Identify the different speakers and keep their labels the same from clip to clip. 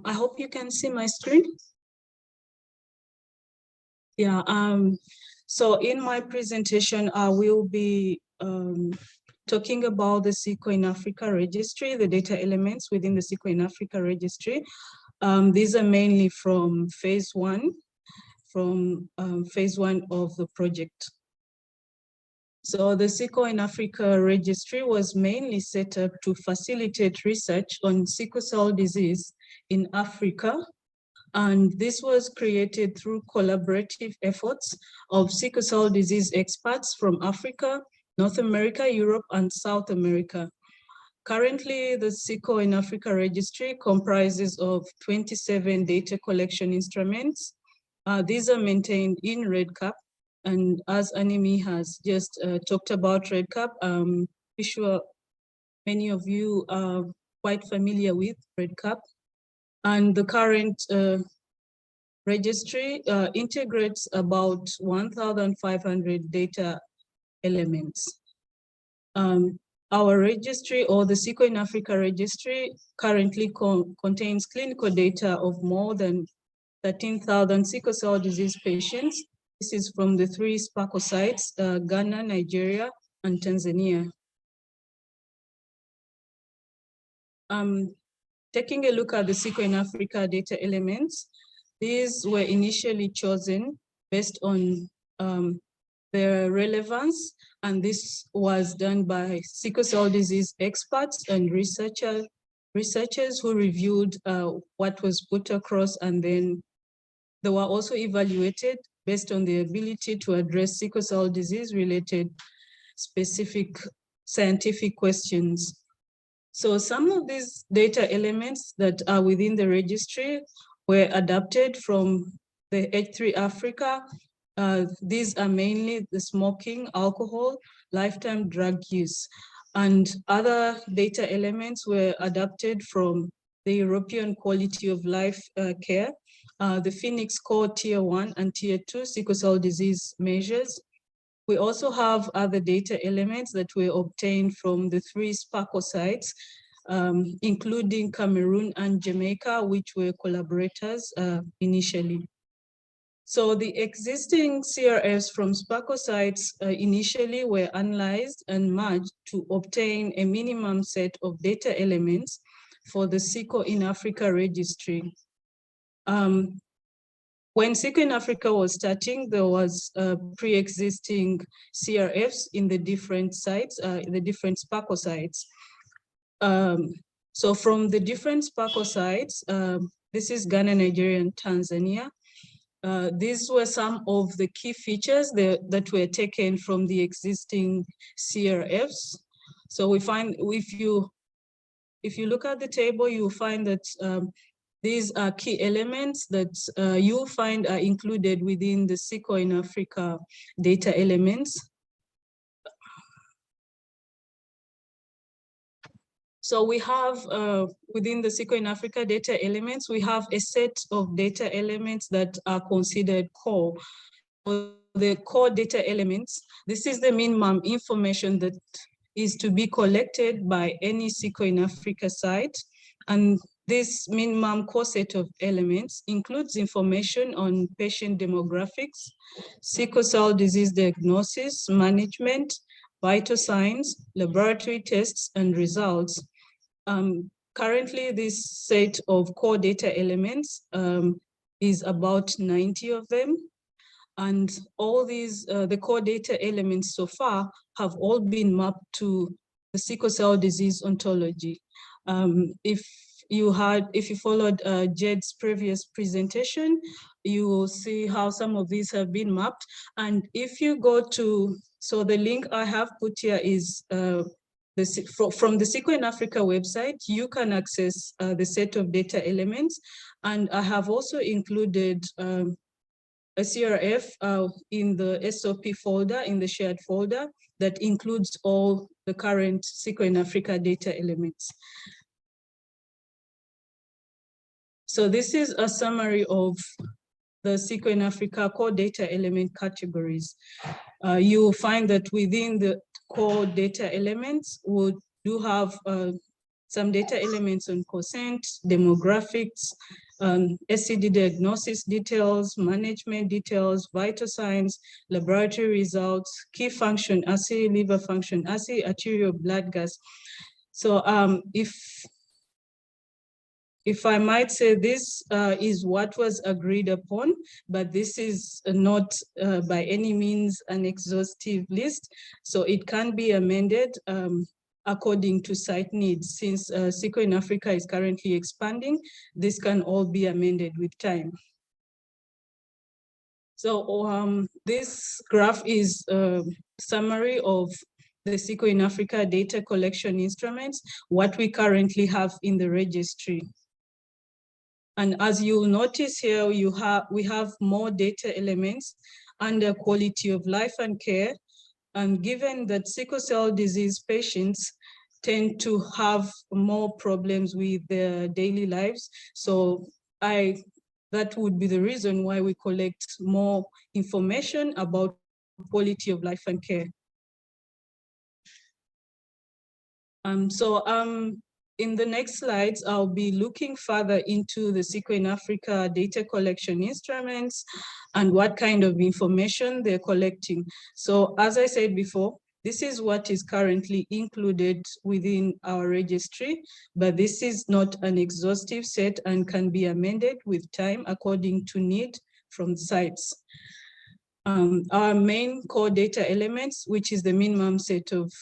Speaker 1: I hope you can see my screen. Yeah, so in my presentation, I will be talking about the SickleInAfrica registry, the data elements within the SickleInAfrica registry. These are mainly from phase one of the project. So the SickleInAfrica registry was mainly set up to facilitate research on sickle cell disease in Africa. And this was created through collaborative efforts of sickle cell disease experts from Africa, North America, Europe, and South America. Currently, the SickleInAfrica registry comprises of 27 data collection instruments. These are maintained in REDCap. And as Animi has just talked about REDCap, I'm sure many of you are quite familiar with REDCap. And the current registry integrates about 1,500 data elements. Our registry, or the SickleInAfrica registry, currently contains clinical data of more than 13,000 sickle cell disease patients. This is from the 3 SPARKLE sites, Ghana, Nigeria, and Tanzania. Taking a look at the SickleInAfrica data elements, these were initially chosen based on their relevance, and this was done by sickle cell disease experts and researchers who reviewed what was put across, and then they were also evaluated based on the ability to address sickle cell disease related specific scientific questions. So some of these data elements that are within the registry were adapted from the H3 Africa. These are mainly the smoking, alcohol, lifetime drug use, and other data elements were adapted from the European Quality of Life Care, the Phoenix Core Tier 1 and Tier 2 sickle cell disease measures. We also have other data elements that were obtained from the 3 SPARKLE sites, including Cameroon and Jamaica, which were collaborators initially. So the existing CRFs from SPARKLE sites initially were analyzed and merged to obtain a minimum set of data elements for the SickleInAfrica registry. When SickleInAfrica was starting, there was pre-existing CRFs in the different sites, the different SPARKLE sites. So from the different SPARKLE sites, this is Ghana, Nigeria, and Tanzania. These were some of the key features that were taken from the existing CRFs. So we find, if you look at the table, you'll find that these are key elements that you'll find are included within the SickleInAfrica data elements. So we have, within the SickleInAfrica data elements, we have a set of data elements that are considered core. For the core data elements, this is the minimum information that is to be collected by any SickleInAfrica site. And this minimum core set of elements includes information on patient demographics, sickle cell disease diagnosis, management, vital signs, laboratory tests, and results. Currently, this set of core data elements is about 90 of them. And all these, the core data elements so far have all been mapped to the sickle cell disease ontology. If you followed Jed's previous presentation, you will see how some of these have been mapped. And if you go to, so the link I have put here is from the SickleInAfrica website, you can access the set of data elements. And I have also included a CRF in the SOP folder, in the shared folder, that includes all the current SickleInAfrica data elements. So this is a summary of the SickleInAfrica core data element categories. You will find that within the core data elements, we do have some data elements on consent, demographics, SCD diagnosis details, management details, vital signs, laboratory results, key function assay, liver function assay, arterial blood gas. So if I might say, this is what was agreed upon, but this is not by any means an exhaustive list. So it can be amended according to site needs. Since Sickle in Africa is currently expanding, this can all be amended with time. So this graph is a summary of the Sickle in Africa data collection instruments, what we currently have in the registry. And as you'll notice here, we have more data elements under quality of life and care. And given that sickle cell disease patients tend to have more problems with their daily lives, so that would be the reason why we collect more information about quality of life and care. In the next slides, I'll be looking further into the Sickle in Africa data collection instruments and what kind of information they're collecting. So as I said before, this is what is currently included within our registry, but this is not an exhaustive set and can be amended with time according to need from sites. Our main core data elements, which is the minimum set of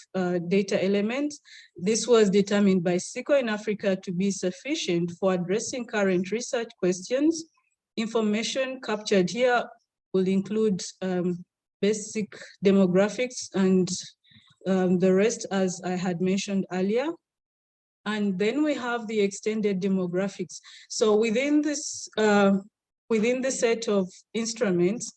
Speaker 1: data elements, this was determined by Sickle in Africa to be sufficient for addressing current research questions. Information captured here will include basic demographics and the rest, as I had mentioned earlier. And then we have the extended demographics. So within this, within the set of instruments,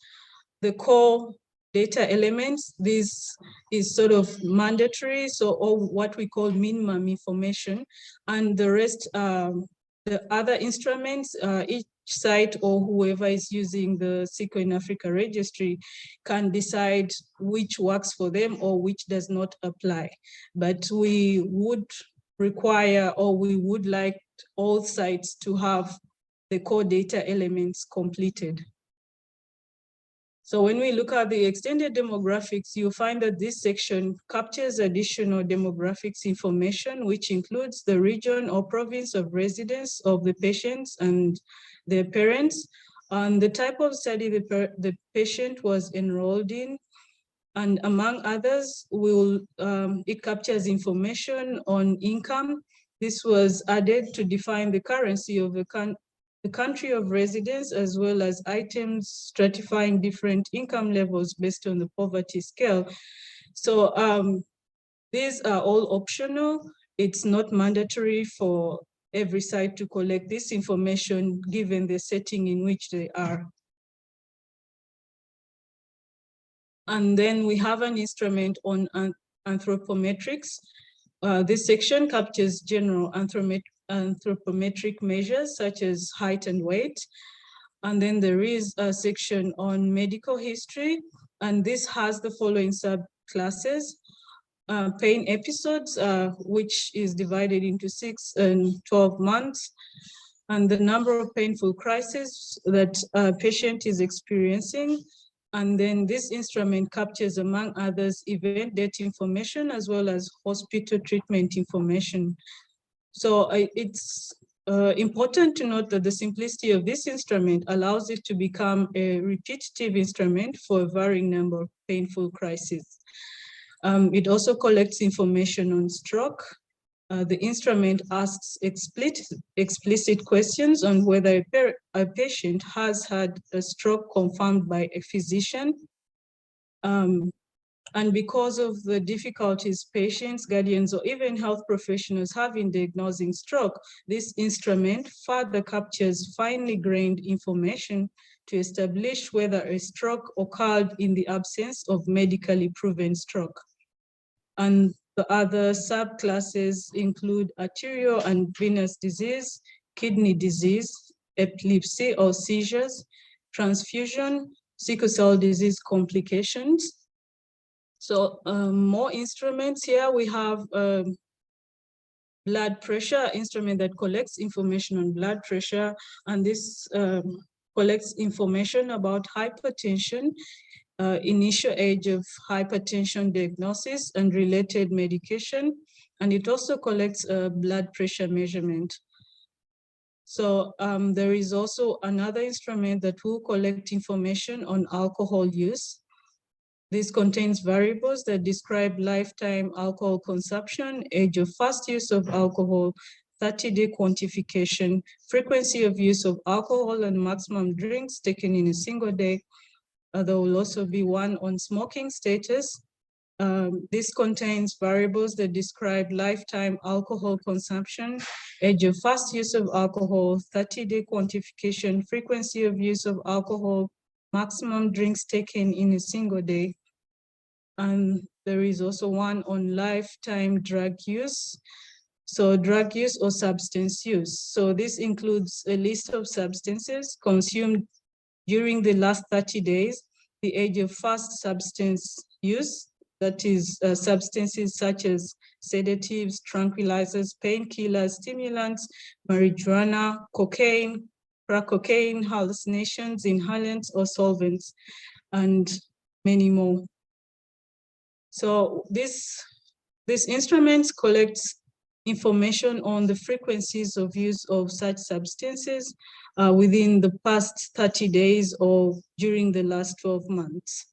Speaker 1: the core data elements, this is sort of mandatory, so all what we call minimum information, and the rest, the other instruments, each site or whoever is using the Sickle in Africa registry can decide which works for them or which does not apply. But we would require, or we would like all sites to have the core data elements completed. So when we look at the extended demographics, you'll find that this section captures additional demographics information, which includes the region or province of residence of the patients and their parents, and the type of study the patient was enrolled in, and among others, it captures information on income. This was added to define the currency of the country of residence, as well as items stratifying different income levels based on the poverty scale. So these are all optional. It's not mandatory for every site to collect this information given the setting in which they are. And then we have an instrument on anthropometrics. This section captures general anthropometric measures such as height and weight. And then there is a section on medical history, and this has the following subclasses. Pain episodes, which is divided into 6 and 12 months, and the number of painful crises that a patient is experiencing. And then this instrument captures, among others, event date information, as well as hospital treatment information. So it's important to note that the simplicity of this instrument allows it to become a repetitive instrument for a varying number of painful crises. It also collects information on stroke. The instrument asks explicit questions on whether a patient has had a stroke confirmed by a physician. And because of the difficulties patients, guardians, or even health professionals have in diagnosing stroke, this instrument further captures finely grained information to establish whether a stroke occurred in the absence of medically proven stroke. And the other subclasses include arterial and venous disease, kidney disease, epilepsy or seizures, transfusion, sickle cell disease complications. So more instruments here. We have blood pressure instrument that collects information on blood pressure, and this collects information about hypertension, initial age of hypertension diagnosis and related medication, and it also collects a blood pressure measurement. So there is also another instrument that will collect information on alcohol use. This contains variables that describe lifetime alcohol consumption, age of first use of alcohol, 30-day quantification, frequency of use of alcohol, and maximum drinks taken in a single day. There will also be one on smoking status. This contains variables that describe lifetime alcohol consumption, age of first use of alcohol, 30-day quantification, frequency of use of alcohol, maximum drinks taken in a single day. And there is also one on lifetime drug use. So drug use or substance use. So this includes a list of substances consumed during the last 30 days, the age of first substance use, that is substances such as sedatives, tranquilizers, painkillers, stimulants, marijuana, cocaine, crack cocaine, hallucinations, inhalants, or solvents, and many more. So this instrument collects information on the frequencies of use of such substances within the past 30 days or during the last 12 months.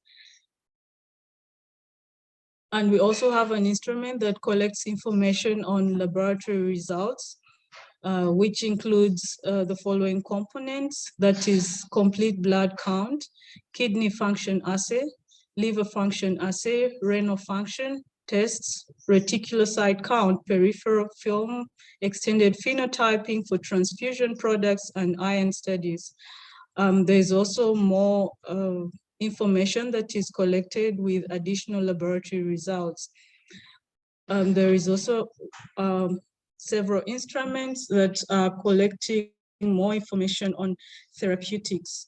Speaker 1: And we also have an instrument that collects information on laboratory results, which includes the following components, that is complete blood count, kidney function assay, liver function assay, renal function tests, reticulocyte count, peripheral film, extended phenotyping for transfusion products, and iron studies. There's also more information that is collected with additional laboratory results. There is also several instruments that are collecting more information on therapeutics.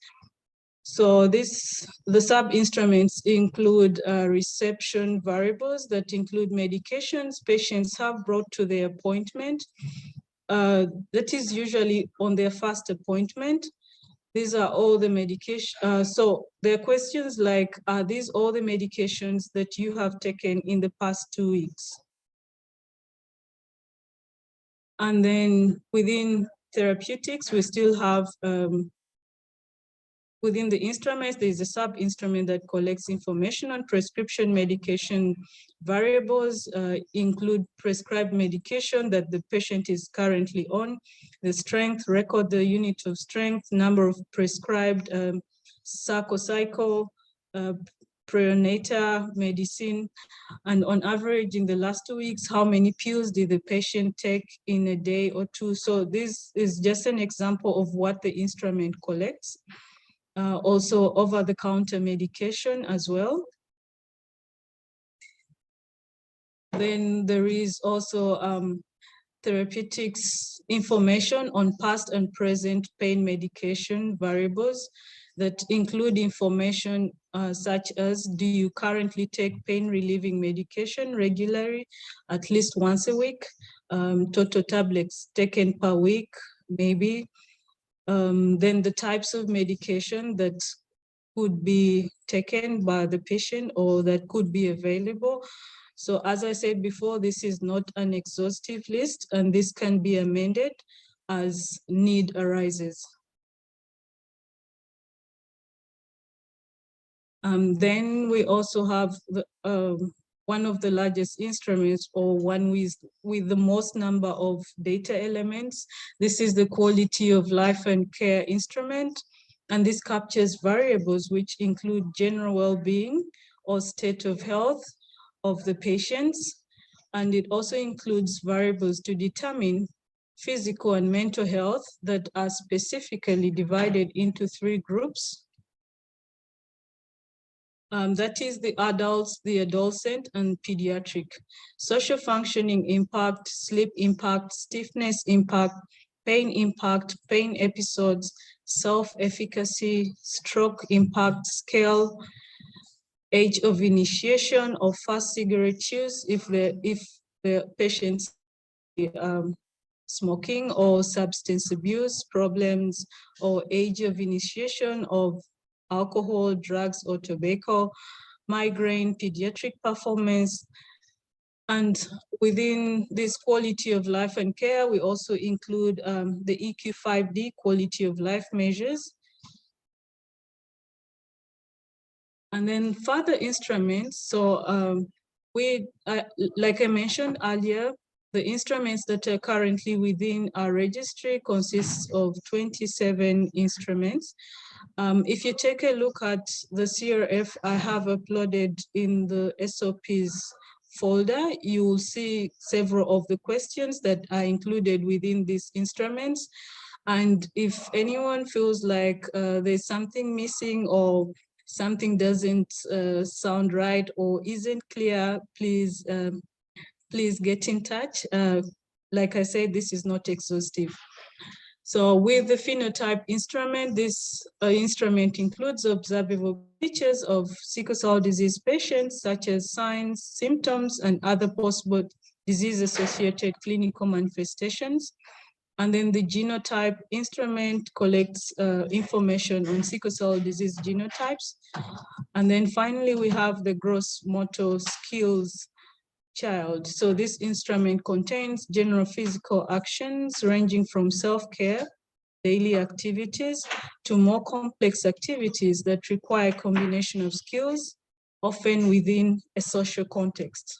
Speaker 1: So the sub-instruments include reception variables that include medications patients have brought to their appointment. That is usually on their first appointment. These are all the medication. So there are questions like, are these all the medications that you have taken in the past 2 weeks? And then within therapeutics, we still have, within the instruments, there's a sub-instrument that collects information on prescription medication variables, include prescribed medication that the patient is currently on, the strength, record the unit of strength, number of prescribed cycle, prenatal medicine, and on average in the last 2 weeks, how many pills did the patient take in a day or two? So this is just an example of what the instrument collects. Also over-the-counter medication as well. Then there is also therapeutics information on past and present pain medication variables that include information such as, do you currently take pain relieving medication regularly, at least once a week, total tablets taken per week, maybe. Then the types of medication that could be taken by the patient or that could be available. So as I said before, this is not an exhaustive list, and this can be amended as need arises. Then we also have the, one of the largest instruments, or one with the most number of data elements. This is the quality of life and care instrument. And this captures variables which include general well-being or state of health of the patients. And it also includes variables to determine physical and mental health that are specifically divided into 3 groups. That is the adults, the adolescent, and pediatric. Social functioning impact, sleep impact, stiffness impact, pain impact, pain episodes, self-efficacy, stroke impact scale, age of initiation of first cigarette use if the patient's smoking or substance abuse problems, or age of initiation of alcohol, drugs, or tobacco, migraine, pediatric performance. And within this quality of life and care, we also include the EQ5D quality of life measures. And then further instruments. So like I mentioned earlier, the instruments that are currently within our registry consists of 27 instruments. If you take a look at the CRF I have uploaded in the SOPs folder, you will see several of the questions that are included within these instruments. And if anyone feels like there's something missing or something doesn't sound right or isn't clear, please get in touch. Like I said, this is not exhaustive. So with the phenotype instrument, this instrument includes observable features of sickle cell disease patients, such as signs, symptoms, and other possible disease-associated clinical manifestations. And then the genotype instrument collects information on sickle cell disease genotypes. And then finally, we have the gross motor skills child. So this instrument contains general physical actions ranging from self-care, daily activities, to more complex activities that require a combination of skills, often within a social context.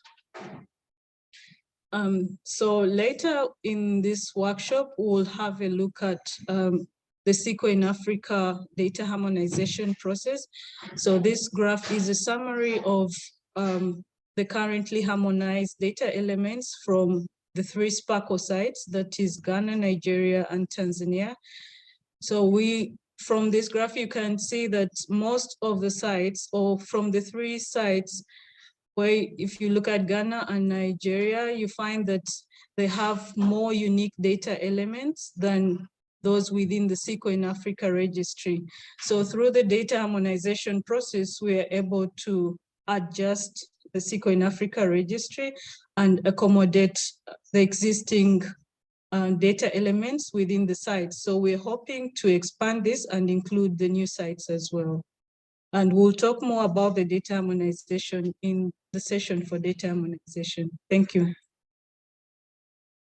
Speaker 1: So later in this workshop, we'll have a look at the SickleInAfrica data harmonization process. So this graph is a summary of the currently harmonized data elements from the 3 SPARKLE sites, that is Ghana, Nigeria, and Tanzania. So from this graph, you can see that most of the sites, or from the 3 sites, where if you look at Ghana and Nigeria, you find that they have more unique data elements than those within the SickleInAfrica registry. So through the data harmonization process, we are able to adjust the SickleInAfrica registry and accommodate the existing data elements within the sites. So we're hoping to expand this and include the new sites as well. And we'll talk more about the data harmonization in the session for data harmonization. Thank you.